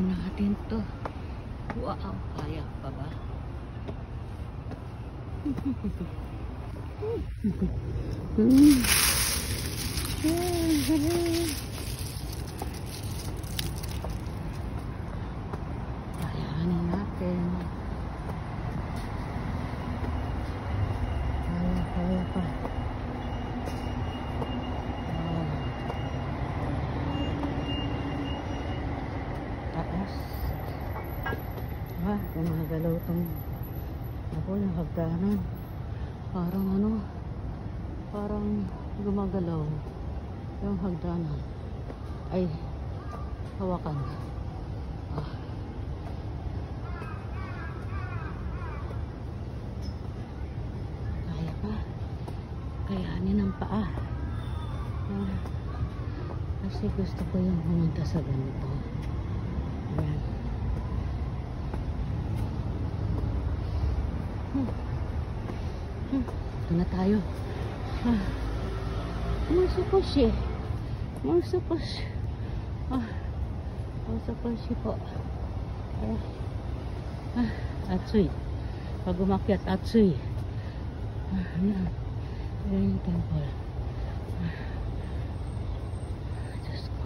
natin to. Wow, kaya pa ba? Kayanin natin. Kaya pa. Taas. Gumagalaw tong ako yung hagdanan. Parang ano, parang gumagalaw yung hagdanan. Ay, hawakan. Kaya pa. Kayanin ang paa. Kasi gusto ko yung pumunta sa ganito. Ayan. Ito na tayo. Musukoshi. Musukoshi. Musukoshi po. Atsui. Pag umakyat, atsui. Ayan. Ayan yung temple. Diyos ko.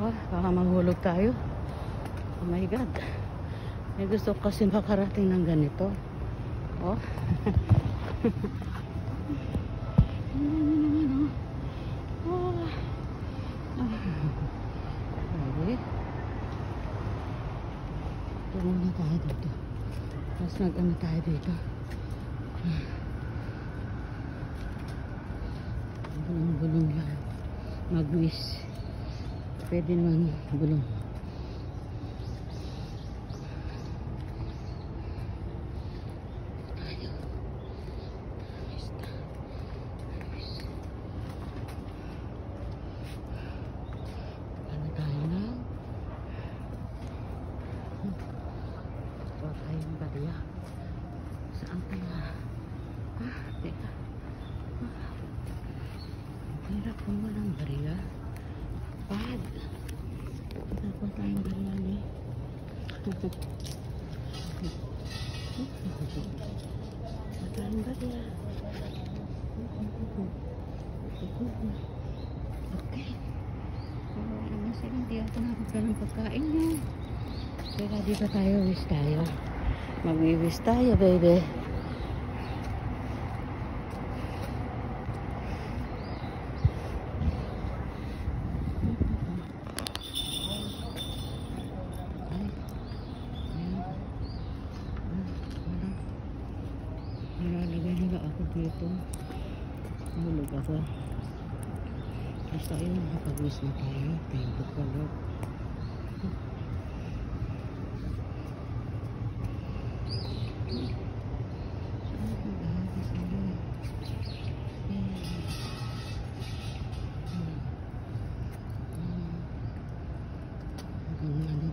Baka mahulog tayo. Oh my God. May gusto ko kasi makarating ng ganito. Oh. Okay. Ito muna tayo dito. Tapos mag-ano tayo dito. Bulong-bulong lang. Mag-wish. Pwede naman bulong. Tayo. Ano tayo na? Ito tayong bariya. Saan tayo? Teka. Hirap kung walang bariya. Pad. Dapat tayong bariyali. Tayong bariya. Okay. Kasi hindi ako nakapagka ng pagkain niya. Kaya dito tayo, wish tayo. Mag-wish tayo, baby. Nalalagay nila ako dito. Mahulog ako. Basta yun, nakapag-wish na tayo. Thank you for Lord.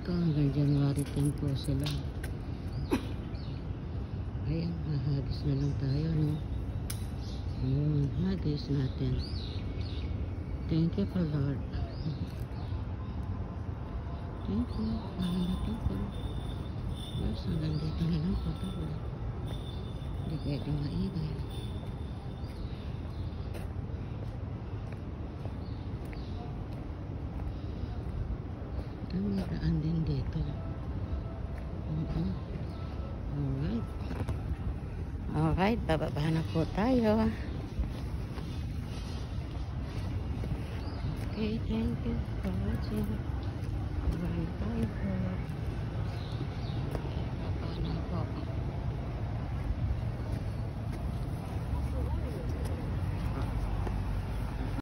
Hanggang January 10 po sila. Ayan, hahagis na lang tayo, no? Ayan, hagis natin. Thank you for Lord. Thank you. Thank you. Yes, hanggang dito na lang po tayo. Hindi pwede maingay. May daan din dito. Alright. Alright, bababa na po tayo. Okay, thank you for watching. Bababa na tayo po. Bababa na po.